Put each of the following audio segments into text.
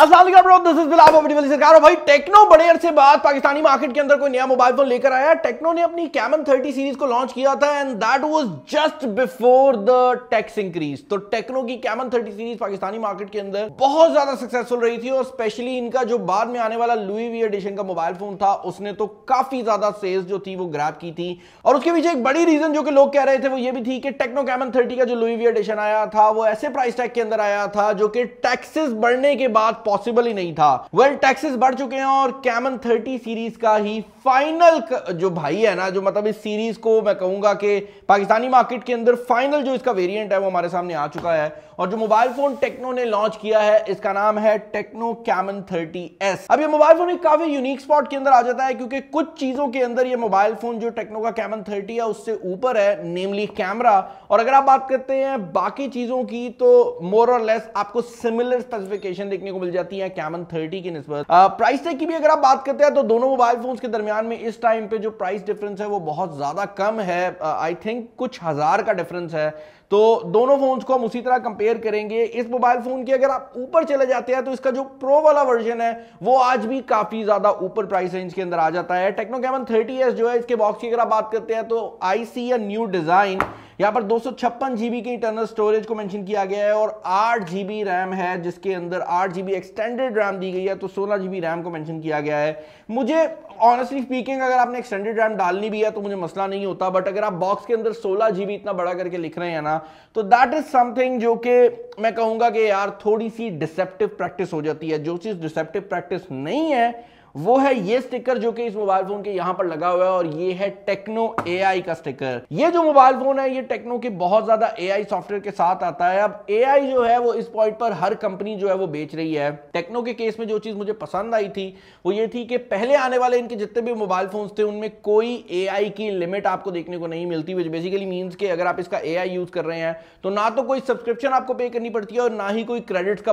अस्सलाम वालेकुम, this is Bilal अपनी वाली सरकार। भाई टेक्नो बड़े अरसे बाद पाकिस्तानी मार्केट के अंदर कोई नया मोबाइल फोन लेकर आया। टेक्नो ने अपनी कैमन 30 सीरीज को लॉन्च किया था and that was just before the tax increase. तो टेक्नो की कैमन 30 सीरीज पाकिस्तानी मार्केट के अंदर बहुत ज्यादा सक्सेसफुल रही थी और स्पेशली इनका जो बाद में आने वाला लुई वी एडिशन का मोबाइल फोन था उसने तो काफी ज्यादा सेल्स जो थी वो ग्रैब की थी। और उसके पीछे एक बड़ी रीजन जो कि लोग कह रहे थे वो ये भी थी कि टेक्नो कैमन 30 का जो लुई वी एडिशन आया था वो ऐसे प्राइस टैग के अंदर आया था जो कि टैक्सेस बढ़ने के बाद पॉसिबल ही नहीं था। वेल टैक्सेस बढ़ चुके हैं और कैमन 30 सीरीज का ही फाइनल जो भाई है ना, जो मतलब इस सीरीज को मैं कहूंगा कि पाकिस्तानी मार्केट के अंदर फाइनल जो इसका वेरिएंट है वो हमारे सामने आ चुका है। और जो मोबाइल फोन टेक्नो ने लॉन्च किया है इसका नाम है टेक्नो कैमन 30S। अब ये मोबाइल फोन एक काफी यूनिक स्पॉट के अंदर आ जाता है क्योंकि कुछ चीजों के अंदर ये मोबाइल फोन जो टेक्नो का कैमन 30 है उससे ऊपर है, नेमली कैमरा। और अगर आप बात करते हैं बाकी चीजों की तो मोर और लेस आपको सिमिलर स्पेसिफिकेशन देखने को मिल जाती है कैमन 30 की निस्बत। प्राइस टैग की भी अगर आप बात करते हैं तो दोनों मोबाइल फोन्स के दरमियान में इस टाइम पे जो प्राइस डिफरेंस है वो बहुत ज्यादा कम है। आई थिंक कुछ हजार का डिफरेंस है। तो दोनों फोन्स को हम उसी तरह कंपेयर करेंगे। इस मोबाइल फोन की अगर आप ऊपर चले जाते हैं तो इसका जो प्रो वाला वर्जन है वो आज भी काफी ज्यादा ऊपर प्राइस रेंज के अंदर आ जाता है। टेक्नो कैमन 30S जो है इसके बॉक्स की अगर आप बात करते हैं तो आई सी अ न्यू डिजाइन। यहां पर 256 जीबी की इंटरनल स्टोरेज को मेंशन किया गया है और 8 जीबी रैम है जिसके अंदर 8 जीबी एक्सटेंडेड रैम दी गई है, तो 16 जीबी रैम को मेंशन किया गया है। मुझे ऑनेस्टली स्पीकिंग अगर आपने एक्सटेंडेड रैम डालनी भी है तो मुझे मसला नहीं होता, बट अगर आप बॉक्स के अंदर 16 जीबी इतना बड़ा करके लिख रहे हैं ना तो दैट इज समथिंग जो कि मैं कहूंगा कि यार थोड़ी सी डिसेप्टिव प्रैक्टिस हो जाती है। जो चीज डिसेप्टिव प्रैक्टिस नहीं है वो है ये स्टिकर जो कि इस मोबाइल फोन के यहां पर लगा हुआ है और ये है टेक्नो एआई का स्टिकर। ये जो मोबाइल फोन है ये टेक्नो के बहुत ज्यादा एआई सॉफ्टवेयर के साथ आता है। अब एआई जो है वो इस पॉइंट पर हर कंपनी जो है वो बेच रही है। टेक्नो के केस में जो चीज मुझे पसंद आई थी वो ये थी कि पहले आने वाले इनके जितने भी मोबाइल फोन थे उनमें कोई एआई की लिमिट आपको देखने को नहीं मिलती, विच बेसिकली मीन्स कि अगर आप इसका एआई यूज कर रहे हैं तो ना तो कोई सब्सक्रिप्शन आपको पे करनी पड़ती है और ना ही कोई क्रेडिट्स का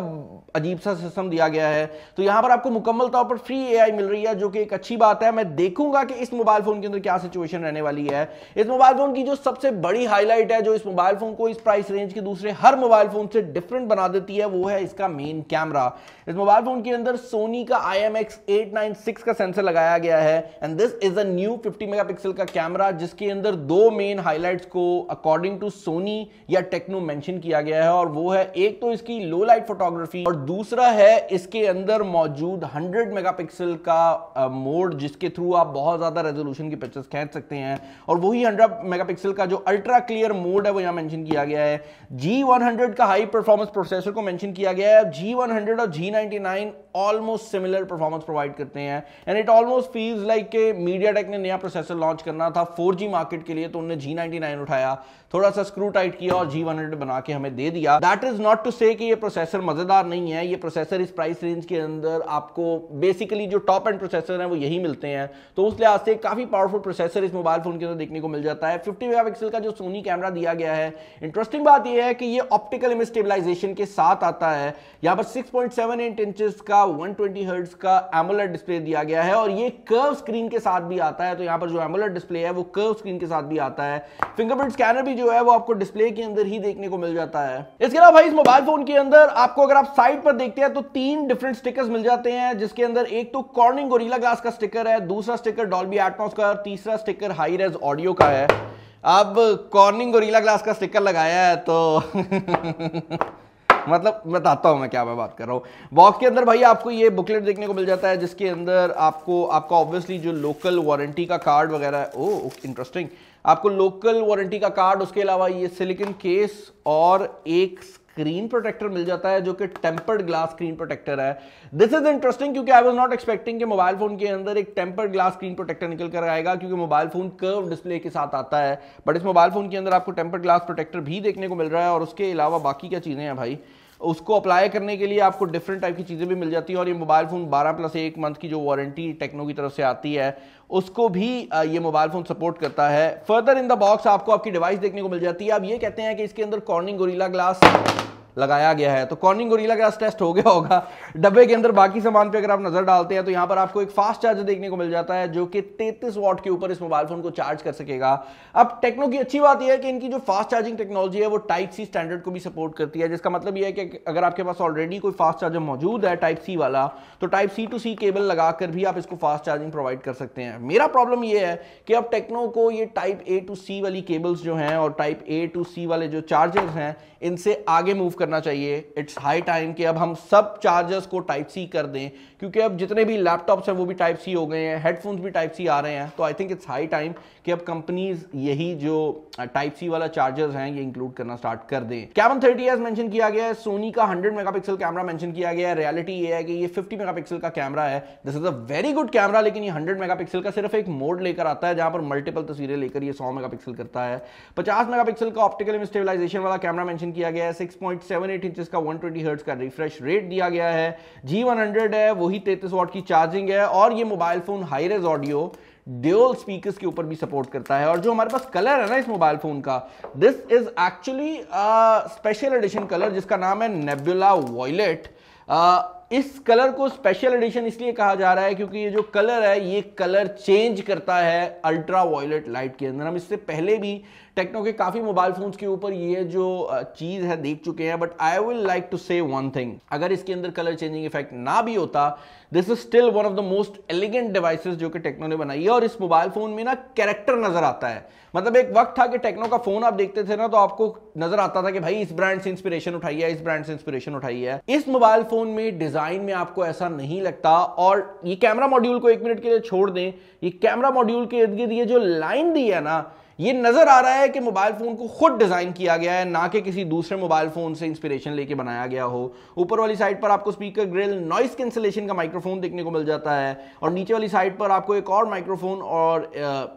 अजीब सा सिस्टम दिया गया है। तो यहां पर आपको मुकम्मल तौर पर फ्री एआई मिल रही है जो कि एक अच्छी बात है। मैं देखूंगा कि इस मोबाइल फोन के अंदर क्या सिचुएशन रहने वाली है। इस मोबाइल फोन की जो सबसे बड़ी हाईलाइट है जो इस मोबाइल फोन को इस प्राइस रेंज के दूसरे हर मोबाइल फोन से डिफरेंट बना देती है वो है इसका मेन कैमरा। इस मोबाइल फोन के अंदर सोनी का IMX896 का सेंसर लगाया गया है and this is a new 50 megapixel का कैमरा जिसके अंदर दो मेन हाईलाइट्स को अकॉर्डिंग टू सोनी या टेक्नो मेंशन किया गया है और वो है एक तो इसकी लो लाइट फोटोग्राफी और दूसरा है इसके अंदर मौजूद 100 मेगापिक्सल का मोड जिसके थ्रू आप बहुत ज्यादा रेजोल्यूशन की पिक्चर्स खींच सकते हैं। और वही 100 मेगापिक्सल का जो अल्ट्रा क्लियर मोड है वो यहां मेंशन किया गया है। G100 का हाई परफॉर्मेंस प्रोसेसर को मेंशन किया गया है। G100 और G99 almost similar performance provide करते हैं and it almost feels like के मीडियाटेक ने नया प्रोसेसर लॉन्च करना था 4G मार्केट के लिए तो उन्होंने G99 उठाया, थोड़ा सा स्क्रू टाइट किया और G100 बना के हमें दे दिया। दैट इज नॉट टू से कि ये प्रोसेसर मजेदार नहीं है। ये प्रोसेसर इस प्राइस रेंज के अंदर आपको बेसिकली जो टॉप एंड प्रोसेसर हैं वो यही मिलते हैं, तो उस लिहाज से काफी पावरफुल प्रोसेसर इस मोबाइल फोन के अंदर देखने को मिल जाता है। 50 मेगापिक्सल का जो सोनी कैमरा दिया गया है, इंटरेस्टिंग बात यह है कि ये ऑप्टिकल इमेज स्टेबलाइजेशन के साथ आता है। यहां पर 6.78 इंचेस का 120 हर्ट्ज का एमोलेड डिस्प्ले दिया गया है और ये कर्व स्क्रीन के साथ भी आता है। तो यहां पर जो एमोलेड डिस्प्ले है वो कर्व स्क्रीन के साथ भी आता है। फिंगरप्रिंट स्कैनर भी जो है वो आपको डिस्प्ले के अंदर ही देखने को मिल जाता है। इसके अलावा भाई इस मोबाइल फोन के अंदर आपको अगर आप साइड पर देखते हैं तो 3 डिफरेंट स्टिकर्स मिल जाते हैं जिसके अंदर एक तो कॉर्निंग गोरिल्ला ग्लास का स्टिकर है, दूसरा स्टिकर डॉल्बी एटमॉस का और तीसरा स्टिकर हाई रेज ऑडियो का है। अब कॉर्निंग गोरिल्ला ग्लास का स्टिकर लगाया है तो मतलब बताता हूं मैं क्या मैं बात कर रहा हूं। बॉक्स के अंदर भाई आपको ये बुकलेट देखने को मिल जाता है जिसके अंदर आपको आपका ऑब्वियसली जो लोकल वारंटी का कार्ड वगैरह है, ओह इंटरेस्टिंग, आपको लोकल वारंटी का कार्ड, उसके अलावा ये सिलिकॉन केस और एक स्क्रीन प्रोटेक्टर मिल जाता है जो कि टेम्पर्ड ग्लास स्क्रीन प्रोटेक्टर है। दिस इज इंटरेस्टिंग क्योंकि आई वाज नॉट एक्सपेक्टिंग कि मोबाइल फोन के अंदर एक टेम्पर्ड ग्लास स्क्रीन प्रोटेक्टर निकल कर आएगा क्योंकि मोबाइल फोन कर्व डिस्प्ले के साथ आता है, बट इस मोबाइल फोन के अंदर आपको टेम्पर्ड ग्लास प्रोटेक्टर भी देखने को मिल रहा है। और उसके अलावा बाकी क्या चीजें हैं भाई, उसको अप्लाई करने के लिए आपको डिफरेंट टाइप की चीजें भी मिल जाती हैं और ये मोबाइल फोन 12+1 मंथ की जो वारंटी टेक्नो की तरफ से आती है उसको भी ये मोबाइल फोन सपोर्ट करता है। फर्दर इन द बॉक्स आपको आपकी डिवाइस देखने को मिल जाती है। आप ये कहते हैं कि इसके अंदर कॉर्निंग गोरिल्ला ग्लास लगाया गया है। तो कॉर्निंग गोरिल्ला ग्लास टेस्ट हो गया होगा। डब्बे के अंदर बाकी सामान पे अगर आप नजर डालते हैं तो यहाँ पर आपको एक फास्ट चार्जर देखने को मिल जाता है जो कि 33 वॉट के ऊपर इस मोबाइल फोन को चार्ज कर सकेगा। अब टेक्नो की अच्छी बात यह है कि इनकी जो फास्ट चार्जिंग टेक्नोलॉजी है वो टाइप सी स्टैंडर्ड को भी सपोर्ट करती है, जिसका मतलब यह है कि अगर आपके पास ऑलरेडी कोई फास्ट चार्जर मौजूद है टाइप सी वाला, तो type C to C cable लगाकर भी आप इसको फास्ट चार्जिंग प्रोवाइड कर सकते हैं। मेरा प्रॉब्लम यह है कि अब टेक्नो को ये टाइप ए टू सी वाली केबल्स जो हैं और टाइप ए टू सी वाले जो चार्जर्स हैं इनसे आगे मूव करना चाहिए। इट्स हाई टाइम कि अब हम सब चार्जर्स को टाइप सी कर दें, क्योंकि अब जितने भी लैपटॉप्स हैं वो भी टाइप सी हो गए हैं, हेडफोन्स भी टाइप सी आ रहे हैं। तो I think it's high time कि अब कंपनीज यही जो टाइप सी वाला चार्जर्स हैं ये इंक्लूड करना स्टार्ट कर दें। कैमन 30 मेंशन किया गया है, सोनी का 100 मेगापिक्सल कैमरा मेंशन किया गया है। रियलिटी ये है कि ये 50 मेगापिक्सल का कैमरा है। This is a very good camera, लेकिन ये 100 मेगापिक्सल का सिर्फ एक मोड लेकर आता है जहां पर मल्टीपल तस्वीरें लेकर ये 100 मेगापिक्सल करता है। 50 मेगापिक्सल का ऑप्टिकल इमेज स्टेबलाइजेशन वाला कैमरा मेंशन किया गया है। 6.78 इंचेस का 120 हर्ट्ज का रिफ्रेश रेट दिया गया है। G100 है, वही 33 वॉट की चार्जिंग है और ये mobile phone high res audio dual speakers के ऊपर भी सपोर्ट करता है। और जो हमारे पास कलर है ना इस मोबाइल फोन का, this is actually special edition colour जिसका नाम है नेबुला वॉयलेट। इस कलर को स्पेशल एडिशन इसलिए कहा जा रहा है क्योंकि ये जो कलर है ये कलर चेंज करता है अल्ट्रा वॉयलेट लाइट के अंदर। हम इससे पहले भी टेक्नो के काफी मोबाइल फोन्स के ऊपर ये जो चीज है देख चुके हैं, but I will like to say one thing, अगर इसके अंदर कलर चेंजिंग इफेक्ट ना भी होता, this is still one of the most elegant devices जो कि टेक्नो ने बनाई है। और इस मोबाइल फोन में ना कैरेक्टर नजर आता है। मतलब एक वक्त था कि टेक्नो का फोन आप देखते थे ना तो आपको नजर आता था कि भाई इस ब्रांड से इंस्पिरेशन उठाई है, इस ब्रांड से इंस्पिरेशन उठाई है। इस मोबाइल फोन में डिजाइन में आपको ऐसा नहीं लगता। और ये कैमरा मॉड्यूल को 1 मिनट के लिए छोड़ दें, ये कैमरा मॉड्यूल के इर्द गिर्द ये जो लाइन दी है ना, ये नजर आ रहा है कि मोबाइल फोन को खुद डिजाइन किया गया है, ना कि किसी दूसरे मोबाइल फोन से इंस्पिरेशन लेके बनाया गया हो। ऊपर वाली साइड पर आपको स्पीकर ग्रिल नॉइस कैंसिलेशन का माइक्रोफोन देखने को मिल जाता है और नीचे वाली साइड पर आपको एक और माइक्रोफोन और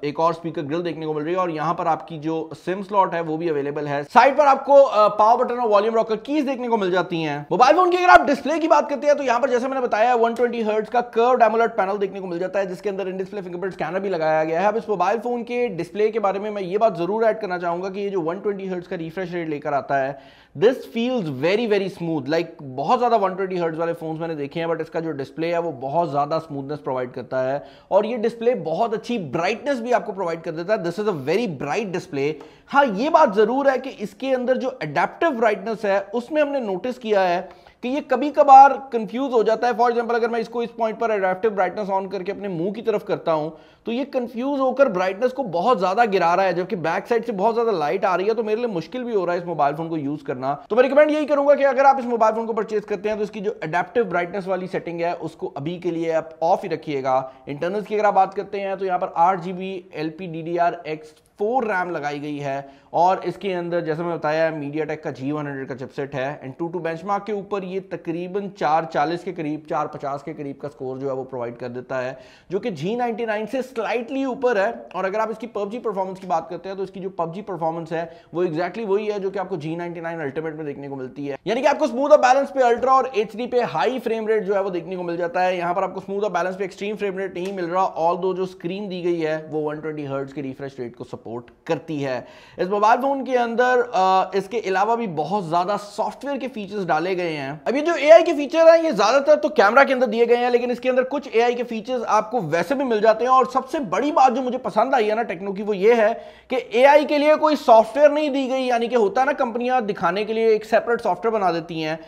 एक और स्पीकर ग्रिल देखने को मिल रही है। और यहां पर आपकी जो सिम स्लॉट है वो भी अवेलेबल है। साइड पर आपको पावर बटन और वॉल्यूम रॉकर कीज देखने को मिल जाती हैं। मोबाइल फोन की अगर आप डिस्प्ले की बात करते हैं तो यहां पर जैसे मैंने बताया 120 हर्ट्ज का कर्व्ड एमोलेड पैनल देखने को मिल जाता है जिसके अंदर इन डिस्प्ले फिंगरप्रिंट स्कैनर भी लगाया गया है। अब इस मोबाइल फोन के डिस्प्ले के बारे में मैं ये बात जरूर करना चाहूंगा कि ये जो 120 हर्ट्ज का रिफ्रेश रेट लेकर आता है, this feels very very smooth. Like बहुत ज्यादा 120 हर्ट्ज वाले फोन्स मैंने देखे हैं, बट इसका जो डिस्प्ले है वो बहुत ज्यादा स्मूथनेस प्रोवाइड करता है और ये डिस्प्ले बहुत अच्छी ब्राइटनेस भी आपको प्रोवाइड कर देता है। This is a very bright display. हाँ, ये बात जरूर है कि इसके अंदर जो एडेप्टिव ब्राइटनेस है उसमें हमने नोटिस किया है कि ये कभी कभार कंफ्यूज हो जाता है। फॉर एग्जांपल अगर मैं इसको इस पॉइंट पर एडेप्टिव ब्राइटनेस ऑन करके अपने मुंह की तरफ करता हूं तो ये कंफ्यूज होकर ब्राइटनेस को बहुत ज्यादा गिरा रहा है, जबकि बैक साइड से बहुत ज्यादा लाइट आ रही है। तो मेरे लिए मुश्किल भी हो रहा है इस मोबाइल फोन को यूज करना। तो मैं रिकमेंड यही करूंगा कि अगर आप इस मोबाइल फोन को परचेज करते हैं तो इसकी जो एडेप्टिव ब्राइटनेस वाली सेटिंग है उसको अभी के लिए आप ऑफ ही रखिएगा। इंटरनल्स की अगर आप बात करते हैं तो यहाँ पर 8GB LPDDR4 रैम लगाई गई है और इसके अंदर जैसे मैं बताया MediaTek का G100 का चिपसेट है। एंड टू बेंचमार्क के ऊपर ये तकरीबन 440 के करीब 450 के करीब का स्कोर जो है वो प्रोवाइड कर देता है, जो कि G99 से स्लाइटली ऊपर है। और अगर आप इसकी PUBG परफॉर्मेंस की बात करते हैं तो इसकी जो PUBG परफॉर्मेंस है वो एग्जैक्टली वही है जो कि आपको G99 अल्टीमेट में देखने को मिलती है। यानी कि आपको स्मूथ और बैलेंस पे अल्ट्रा और HD पे हाई फ्रेम रेट जो है वो देखने को मिल जाता है। यहाँ पर आपको स्मूथ और बैलेंस पे एक्सट्रीम फ्रेम रेट नहीं मिल रहा, ऑल्दो जो स्क्रीन दी गई है वो 120 हर्ट्ज के रिफ्रेश रेट को सपोर्ट करती है। इस मोबाइल फोन के अंदर इसके अलावा भी बहुत ज्यादा सॉफ्टवेयर के फीचर्स डाले गए हैं। अब ये जो AI के फीचर हैं ये ज्यादातर तो कैमरा के अंदर दिए गए हैं, लेकिन इसके अंदर कुछ AI के फीचर्स आपको वैसे भी मिल जाते हैं। और सबसे बड़ी बात जो मुझे पसंद आई है ना टेक्नो की वो ये है कि AI के लिए कोई सॉफ्टवेयर नहीं दी गई। यानी कि होता है ना कंपनियां दिखाने के लिए एक सेपरेट सॉफ्टवेयर बना देती हैं,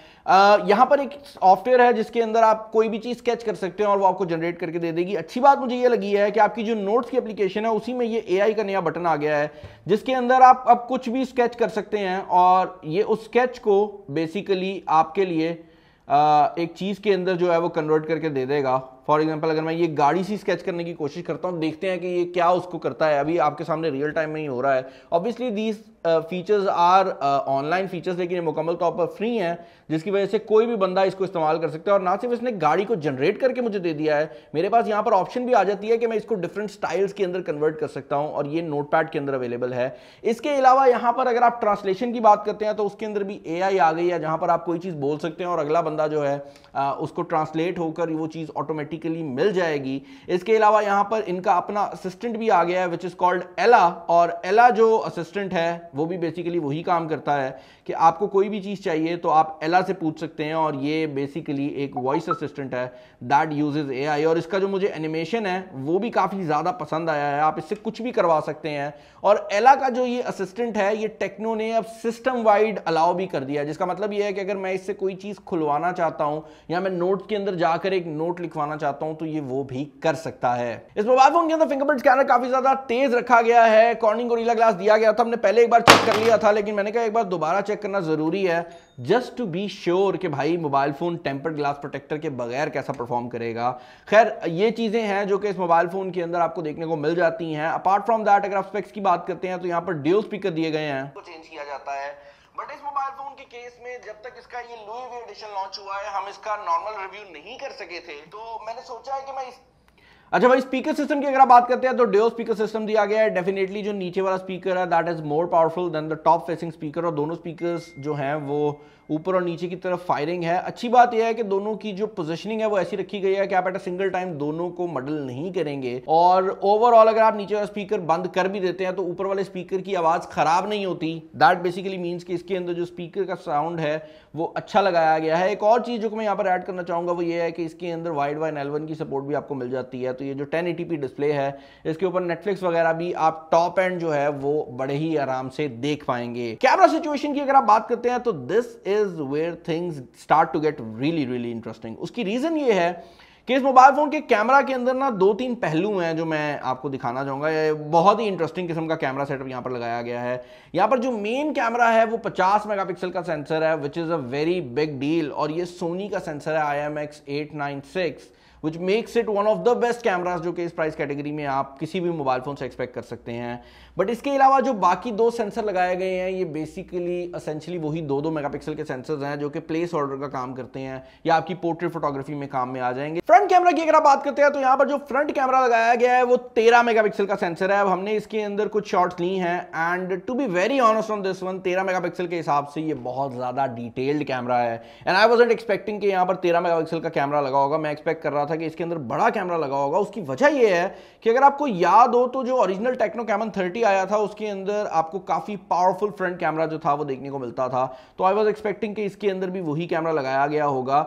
यहां पर एक सॉफ्टवेयर है जिसके अंदर आप कोई भी चीज स्केच कर सकते हैं और वो आपको जनरेट करके दे देगी। अच्छी बात मुझे ये लगी है कि आपकी जो नोट्स की एप्लीकेशन है उसी में ये AI का नया बटन आ गया है जिसके अंदर आप अब कुछ भी स्केच कर सकते हैं और ये उस स्केच को बेसिकली आपके लिए एक चीज के अंदर जो है वो कन्वर्ट करके दे देगा। फॉर एग्जाम्पल अगर मैं ये गाड़ी सी स्केच करने की कोशिश करता हूँ, देखते हैं कि ये क्या उसको करता है। अभी आपके सामने रियल टाइम में ही हो रहा है। Obviously these features are online features, लेकिन ये मुकम्मल तौर पर फ्री हैं जिसकी वजह से कोई भी बंदा इसको इस्तेमाल कर सकता है। और ना सिर्फ इसने गाड़ी को जनरेट करके मुझे दे दिया है, मेरे पास यहाँ पर ऑप्शन भी आ जाती है कि मैं इसको डिफरेंट स्टाइल्स के अंदर कन्वर्ट कर सकता हूँ और ये नोटपैड के अंदर अवेलेबल है। इसके अलावा यहाँ पर अगर आप ट्रांसलेशन की बात करते हैं तो उसके अंदर भी AI आ गई है जहाँ पर आप कोई चीज़ बोल सकते हैं और अगला बंदा जो है उसको ट्रांसलेट होकर वो चीज़ ऑटोमेटिकली मिल जाएगी। इसके अलावा यहाँ पर इनका अपना असिस्टेंट भी आ गया है विच इज कॉल्ड एला, और एला जो असिस्टेंट है वो भी बेसिकली वही काम करता है कि आपको कोई भी चीज़ चाहिए तो आप एला से पूछ सकते हैं, और ये बेसिकली एक वॉइस असिस्टेंट है दैट यूजेस एआई। और इसका जो मुझे एनिमेशन है वो भी काफ़ी ज़्यादा पसंद आया है, आप इससे कुछ भी करवा सकते हैं। और एला का जो ये असिस्टेंट है ये टेक्नो ने अब सिस्टम वाइड अलाउ भी कर दिया है, जिसका मतलब ये है कि अगर मैं इससे कोई चीज़ खुलवाना चाहता हूं या मैं नोट के अंदर जाकर एक नोट लिखवाना चाहता हूं तो ये वो भी कर सकता है। इस मोबाइल फोन के अंदर फिंगरप्रिंट स्कैनर काफी ज्यादा तेज रखा गया है, कॉर्निंग गोरिल्ला ग्लास दिया गया था, हमने पहले एक बार चेक कर लिया था, लेकिन मैंने कहा एक बार दोबारा चेक करना जरूरी है जस्ट टू बी श्योर कि भाई mobile phone tempered glass protector के बगैर कैसा परफॉर्म करेगा। खैर ये चीजें हैं जो कि इस मोबाइल फोन के अंदर आपको देखने को मिल जाती हैं। अपार्ट फ्रॉम दैट अगर आप स्पेक्स की बात करते हैं तो यहाँ पर ड्यूल स्पीकर दिए गए हैं, तो चेंज किया जाता है। बट इस मोबाइल फोन के केस में जब तक इसका ये लुई वी एडिशन लॉन्च हुआ है हम इसका नॉर्मल रिव्यू नहीं कर सके थे, तो मैंने सोचा है कि मैं अच्छा भाई स्पीकर सिस्टम की अगर आप बात करते हैं तो ड्यूल स्पीकर सिस्टम दिया गया है। डेफिनेटली जो नीचे वाला स्पीकर है that is more powerful than the top facing speaker, और दोनों स्पीकर्स जो हैं वो ऊपर और नीचे की तरफ फायरिंग है। अच्छी बात यह है कि दोनों की जो पोजीशनिंग है वो ऐसी रखी गई है कि आप एट अ सिंगल टाइम दोनों को मडल नहीं करेंगे, और ओवरऑल अगर आप नीचे वाला स्पीकर बंद कर भी देते हैं तो ऊपर वाले स्पीकर की आवाज खराब नहीं होती। दैट बेसिकली मीन्स कि इसके अंदर जो स्पीकर का साउंड है वो अच्छा लगाया गया है। एक और चीज जो मैं यहाँ पर ऐड करना चाहूंगा वो ये है कि इसके अंदर वाइड वाइन L1 की सपोर्ट भी आपको मिल जाती है। तो ये जो 1080p डिस्प्ले है इसके ऊपर नेटफ्लिक्स वगैरह भी आप टॉप एंड जो है वो बड़े ही आराम से देख पाएंगे। कैमरा सिचुएशन की अगर आप बात करते हैं तो this is where things start to get really interesting. उसकी रीजन ये है कि इस मोबाइल फोन के कैमरा के अंदर ना 2-3 पहलू हैं जो मैं आपको दिखाना चाहूंगा। ये बहुत ही इंटरेस्टिंग किस्म का कैमरा सेटअप यहां पर लगाया गया है। यहां पर जो मेन कैमरा है वो 50 मेगापिक्सल का सेंसर है which is a very big deal, और ये सोनी का सेंसर है IMX896 which makes it one of the best cameras जो कि इस प्राइस कैटेगरी में आप किसी भी मोबाइल फोन से एक्सपेक्ट कर सकते हैं। बट इसके अलावा जो बाकी 2 सेंसर लगाए गए हैं ये बेसिकली असेंशियली वही 2-2 मेगापिक्सल के सेंसर्स हैं जो कि प्लेस ऑर्डर का काम करते हैं या आपकी पोर्ट्रेट फोटोग्राफी में काम में आ जाएंगे। फ्रंट कैमरा की अगर आप बात करते हैं तो यहाँ पर जो फ्रंट कैमरा लगाया गया है वो 13 मेगापिक्सल का सेंसर है। अब हमने इसके अंदर कुछ शॉट्स ली हैं and to be very honest on this one 13 megapixel के हिसाब से ये बहुत ज्यादा डिटेल्ड कैमरा है एंड आई वाजंट एक्सपेक्टिंग कि यहाँ पर 13 मेगापिक्सल का कैमरा लगा होगा। मैं एक्सपेक्ट कर रहा था कि इसके अंदर बड़ा कैमरा लगा होगा। उसकी वजह यह है कि अगर आपको याद हो तो जो ओरिजिनल टेक्नो कैमन 30 आया था उसके अंदर आपको काफी पावरफुल फ्रंट कैमरा जो था वो देखने को मिलता था, तो आई वाज एक्सपेक्टिंग कि इसके अंदर भी वही कैमरा लगाया गया होगा।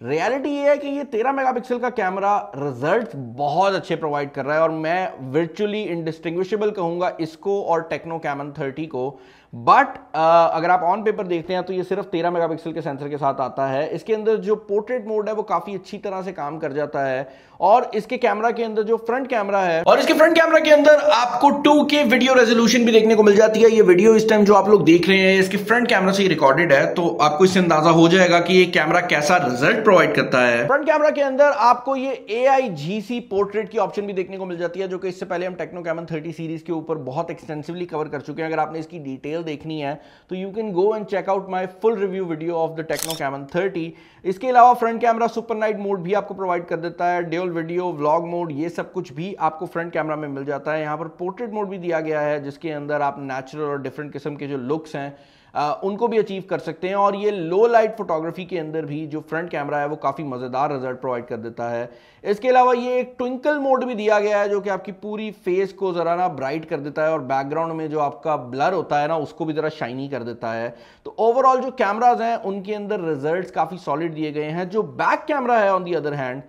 रियलिटी ये है कि ये 13 मेगापिक्सल का कैमरा रिजल्ट्स बहुत अच्छे प्रोवाइड कर रहा है और मैं वर्चुअली इंडिस्टिंग्विशेबल कहूंगा इसको और टेक्नो कैमन 30 को। बट अगर आप ऑन पेपर देखते हैं तो ये सिर्फ 13 मेगापिक्सल के सेंसर के साथ आता है। इसके अंदर जो पोर्ट्रेट मोड है वो काफी अच्छी तरह से काम कर जाता है और इसके कैमरा के अंदर जो फ्रंट कैमरा है और इसके फ्रंट कैमरा के अंदर आपको 2K वीडियो रेजोल्यूशन भी देखने को मिल जाती है। ये वीडियो इस टाइम जो आप लोग देख रहे हैं इसके फ्रंट कैमरा से रिकॉर्डेड है, तो आपको इससे अंदाजा हो जाएगा कि ये कैमरा कैसा रिजल्ट प्रोवाइड करता है। फ्रंट कैमरा के अंदर आपको ये AIGC पोर्ट्रेट की ऑप्शन भी देखने को मिल जाती है जो कि इससे पहले हम टेक्नो कैमन 30 सीरीज के ऊपर बहुत एक्सटेंसिवली कवर कर चुके हैं। अगर आपने इसकी डिटेल देखनी है तो you can go and check out my full review video of the Tecno Camon 30। इसके अलावा front camera super night mode भी आपको प्रोवाइड कर देता है, ड्यूल वीडियो, व्लॉग मोड, ये सब कुछ भी आपको फ्रंट कैमरा में मिल जाता है। यहाँ पर पोर्ट्रेट मोड भी दिया गया है जिसके अंदर आप नेचुरल और डिफरेंट किस्म के जो लुक्स हैं उनको भी अचीव कर सकते हैं। और ये लो लाइट फोटोग्राफी के अंदर भी जो फ्रंट कैमरा है वो काफ़ी मज़ेदार रिजल्ट प्रोवाइड कर देता है। इसके अलावा ये एक ट्विंकल मोड भी दिया गया है जो कि आपकी पूरी फेस को ज़रा ना ब्राइट कर देता है और बैकग्राउंड में जो आपका ब्लर होता है ना उसको भी ज़रा शाइनी कर देता है। तो ओवरऑल जो कैमराज हैं उनके अंदर रिजल्ट काफ़ी सॉलिड दिए गए हैं। जो बैक कैमरा है ऑन दी अदर हैंड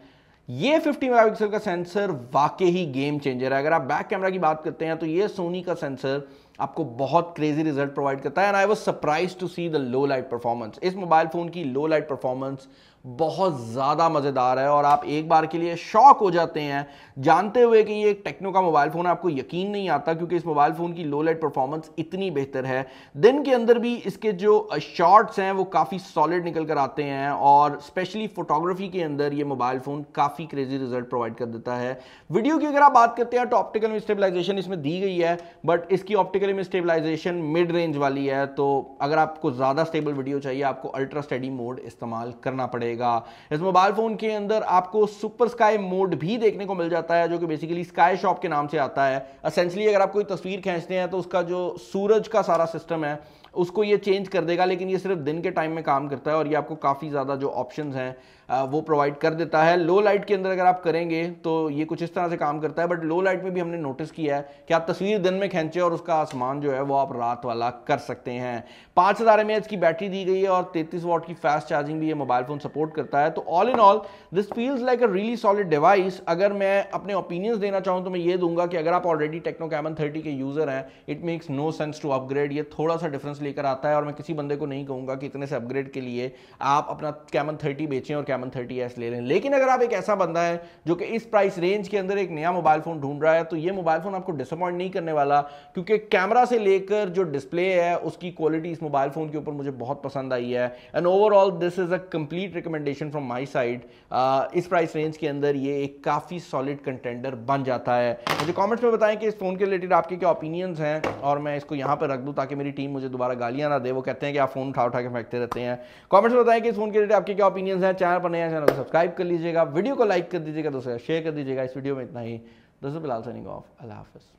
ये 50 मेगापिक्सल का सेंसर वाकई ही गेम चेंजर है। अगर आप बैक कैमरा की बात करते हैं तो ये सोनी का सेंसर आपको बहुत क्रेजी रिजल्ट प्रोवाइड करता है and I was surprised to see the low light performance. इस मोबाइल फोन की लो लाइट परफॉर्मेंस बहुत ज़्यादा मज़ेदार है और आप एक बार के लिए शॉक हो जाते हैं जानते हुए कि ये एक टेक्नो का मोबाइल फ़ोन है। आपको यकीन नहीं आता क्योंकि इस मोबाइल फ़ोन की लो लाइट परफॉर्मेंस इतनी बेहतर है। दिन के अंदर भी इसके जो शॉट्स हैं वो काफ़ी सॉलिड निकल कर आते हैं और स्पेशली फोटोग्राफी के अंदर ये मोबाइल फ़ोन काफ़ी क्रेजी रिजल्ट प्रोवाइड कर देता है। वीडियो की अगर आप बात करते हैं तो ऑप्टिकल में स्टेबलाइजेशन इसमें दी गई है बट इसकी ऑप्टिकल में स्टेबलाइजेशन मिड रेंज वाली है, तो अगर आपको ज़्यादा स्टेबल वीडियो चाहिए आपको अल्ट्रा स्टेडी मोड इस्तेमाल करना पड़ेगा। इस मोबाइल फोन के अंदर आपको सुपर स्काई मोड भी देखने को मिल जाता है जो कि बेसिकली स्काई शॉप के नाम से आता है। एसेंशियली अगर आप कोई तस्वीर खींचते हैं तो उसका जो सूरज का सारा सिस्टम है उसको ये चेंज कर देगा, लेकिन ये सिर्फ दिन के टाइम में काम करता है और ये आपको काफ़ी ज़्यादा जो ऑप्शंस हैं वो प्रोवाइड कर देता है। लो लाइट के अंदर अगर आप करेंगे तो ये कुछ इस तरह से काम करता है, बट लो लाइट में भी हमने नोटिस किया है कि आप तस्वीर दिन में खींचे और उसका आसमान जो है वो आप रात वाला कर सकते हैं। 5000 mAh की बैटरी दी गई है और 33 वाट की फास्ट चार्जिंग भी ये मोबाइल फोन सपोर्ट करता है। तो all in all this feels like a really solid device. अगर मैं अपने ओपिनियंस देना चाहूँ तो मैं ये दूंगा कि अगर आप ऑलरेडी टेक्नो कैमन 30 के यूजर हैं, it makes no sense to upgrade. ये थोड़ा सा डिफरेंस लेकर आता है और मैं किसी बंदे को नहीं कहूंगा कि इतने से अपग्रेड के लिए आप अपना कैमन 30 बेचें और कैमन 30S ले लें। लेकिन अगर आप एक ऐसा बंदा है जो कि इस प्राइस रेंज के अंदर एक नया मोबाइल फोन ढूंढ रहा है, तो ये मोबाइल फोन आपको डिसअपॉइंट नहीं करने वाला, क्योंकि कैमरा से लेकर जो डिस्प्ले है उसकी क्वालिटी इस मोबाइल फोन के ऊपर मुझे बहुत पसंद आई है। And overall this is a complete recommendation from my side. इस प्राइस रेंज के अंदर ये एक काफी सॉलिड कंटेंडर बन जाता है। मुझे कमेंट्स में बताएं कि इस फोन के रिलेटेड आपके क्या ओपिनियंस हैं और मैं इसको यहां पर रख दूं ताकि मेरी टीम मुझे दोबारा गालियां ना दे। वो कहते हैं कि आप फोन उठा के फेंकते रहते हैं। कमेंट्स में बताएं कि इस फोन के रिलेटेड आपके क्या ओपिनियंस हैं। चैनल पर नए हैं, चैनल को सब्सक्राइब कर लीजिएगा, वीडियो को लाइक कर दीजिएगा, दोस्तों शेयर कर दीजिएगा। इस वीडियो में इतना ही। दोस्तों बिलाल साइनिंग ऑफ। अल्लाह हाफिज़।